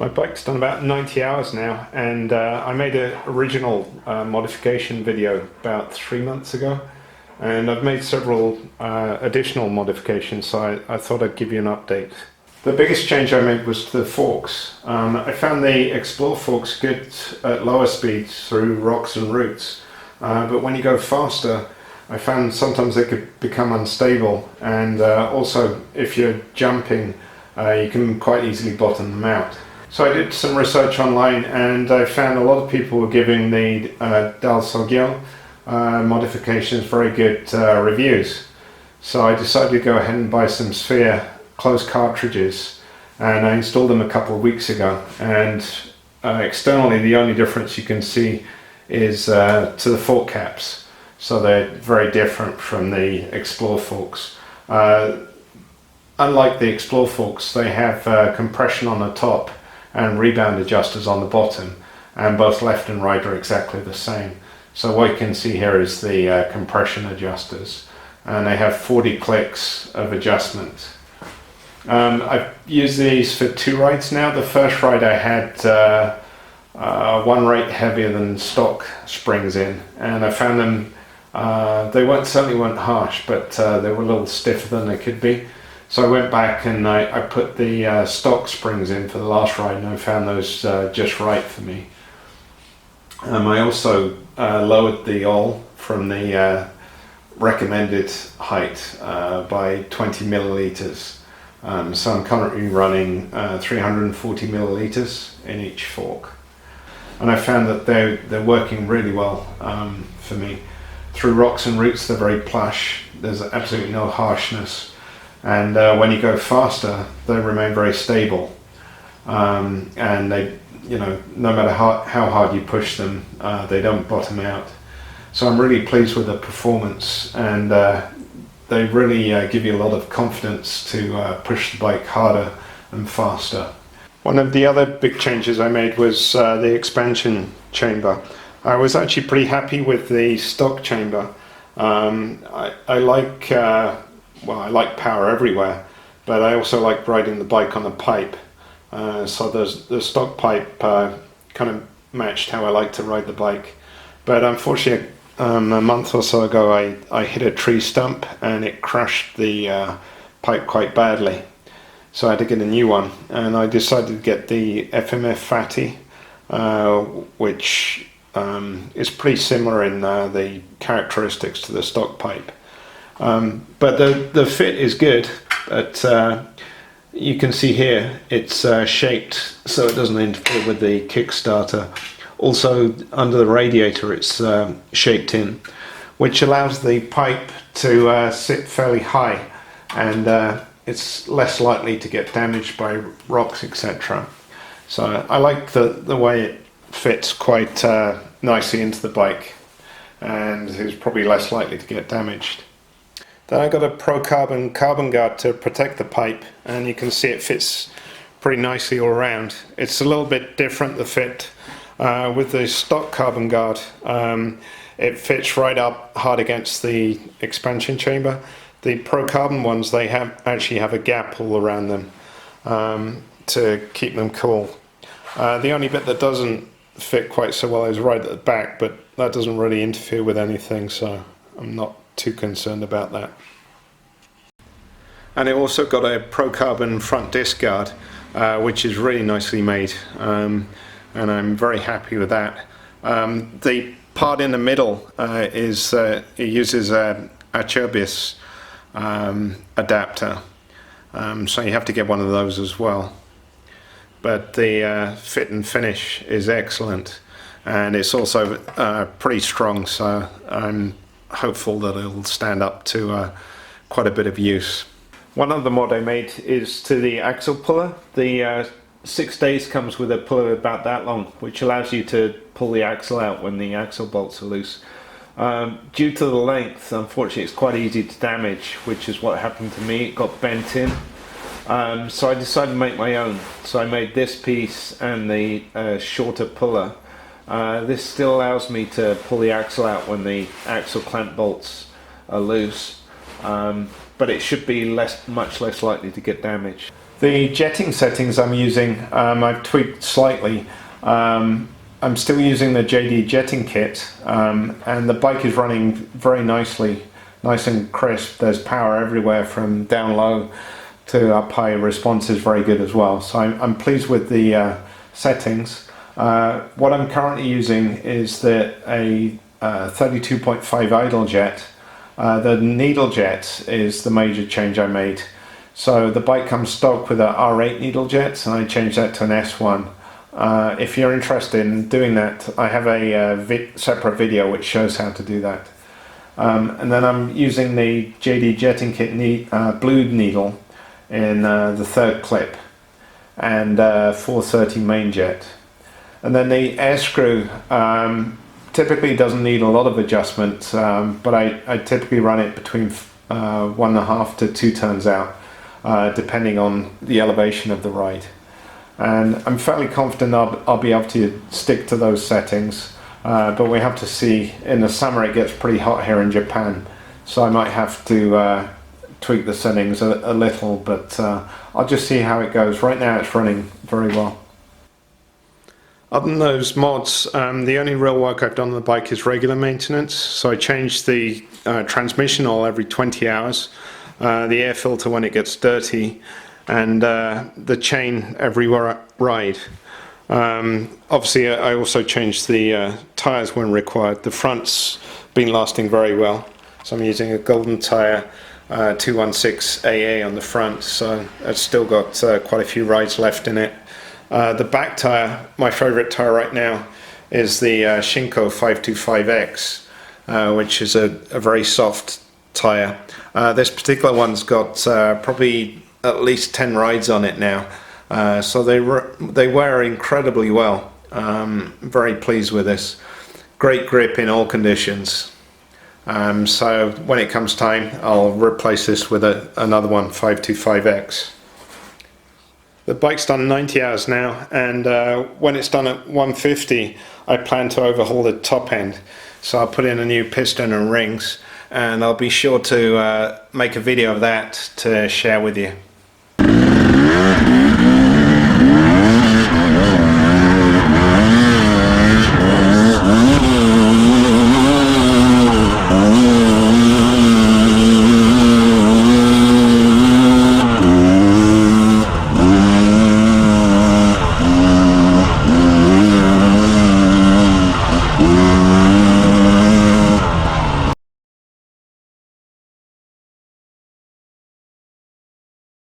My bike's done about 90 hours now, and I made an original modification video about 3 months ago, and I've made several additional modifications, so I thought I'd give you an update. The biggest change I made was to the forks. I found the Explore forks good at lower speeds through rocks and roots, but when you go faster I found sometimes they could become unstable, and also if you're jumping you can quite easily bottom them out. So I did some research online, and I found a lot of people were giving the Dal Soggio modifications very good reviews. So I decided to go ahead and buy some Sphere closed cartridges, and I installed them a couple of weeks ago, and externally the only difference you can see is to the fork caps. So they're very different from the Explore forks. Unlike the Explore forks, they have compression on the top and rebound adjusters on the bottom, and both left and right are exactly the same. So what you can see here is the compression adjusters, and they have 40 clicks of adjustment. I've used these for 2 rides now. The first ride I had 1 rate heavier than stock springs in, and I found them, they certainly weren't harsh, but they were a little stiffer than they could be. So I went back and I put the stock springs in for the last ride, and I found those just right for me. I also lowered the oil from the recommended height by 20 milliliters. So I'm currently running 340 milliliters in each fork. And I found that they're working really well for me. Through rocks and roots they're very plush, there's absolutely no harshness. And when you go faster, they remain very stable, and they, no matter how hard you push them, they don't bottom out. So I'm really pleased with the performance, and they really give you a lot of confidence to push the bike harder and faster. One of the other big changes I made was the expansion chamber. I was actually pretty happy with the stock chamber. I like I like power everywhere, but I also like riding the bike on a pipe. So the stock pipe kind of matched how I like to ride the bike. But unfortunately, a month or so ago, I hit a tree stump and it crushed the pipe quite badly. So I had to get a new one, and I decided to get the FMF Fatty, which is pretty similar in the characteristics to the stock pipe. But the fit is good, but you can see here it's shaped so it doesn't interfere with the Kickstarter. Also under the radiator it's shaped in, which allows the pipe to sit fairly high, and it's less likely to get damaged by rocks, etc. So I like the way it fits quite nicely into the bike, and is probably less likely to get damaged. Then I got a Pro Carbon guard to protect the pipe, and you can see it fits pretty nicely all around. It's a little bit different, the fit with the stock carbon guard. It fits right up hard against the expansion chamber. The Pro Carbon ones, they actually have a gap all around them to keep them cool. The only bit that doesn't fit quite so well is right at the back, but that doesn't really interfere with anything, so I'm not too concerned about that. And it also got a Pro Carbon front disc guard, which is really nicely made, and I'm very happy with that. The part in the middle it uses a Acerbis adapter, so you have to get one of those as well. But the fit and finish is excellent, and it's also pretty strong, so I'm hopeful that it'll stand up to quite a bit of use. One other mod I made is to the axle puller. The Sixdays comes with a puller about that long, which allows you to pull the axle out when the axle bolts are loose. Due to the length, unfortunately it's quite easy to damage, which is what happened to me. It got bent in, so I decided to make my own. So I made this piece and the shorter puller. This still allows me to pull the axle out when the axle clamp bolts are loose, but it should be much less likely to get damaged. The jetting settings I'm using, I've tweaked slightly. I'm still using the JD jetting kit, and the bike is running very nicely, nice and crisp. There's power everywhere from down low to up high. Response is very good as well. So I'm pleased with the settings. What I'm currently using is a 32.5 idle jet. The needle jet is the major change I made. So the bike comes stock with a R8 needle jet, and I changed that to an S1. If you're interested in doing that, I have a separate video which shows how to do that. And then I'm using the JD jetting kit blue needle in the third clip, and 430 main jet. And then the air screw typically doesn't need a lot of adjustment, but I typically run it between 1.5 to 2 turns out, depending on the elevation of the ride. And I'm fairly confident I'll be able to stick to those settings, but we have to see. In the summer it gets pretty hot here in Japan, so I might have to tweak the settings a little, but I'll just see how it goes. Right now it's running very well. Other than those mods, the only real work I've done on the bike is regular maintenance. So I change the transmission oil every 20 hours, the air filter when it gets dirty, and the chain every ride. Obviously I also change the tyres when required. The front's been lasting very well, so I'm using a golden tyre 216 AA on the front, so it's still got quite a few rides left in it. The back tyre, my favourite tyre right now, is the Shinko 525X, which is a very soft tyre. This particular one's got probably at least 10 rides on it now, so they wear incredibly well. Very pleased with this. Great grip in all conditions. So when it comes time, I'll replace this with another one, 525X. The bike's done 90 hours now, and when it's done at 150, I plan to overhaul the top end. So I'll put in a new piston and rings, and I'll be sure to make a video of that to share with you.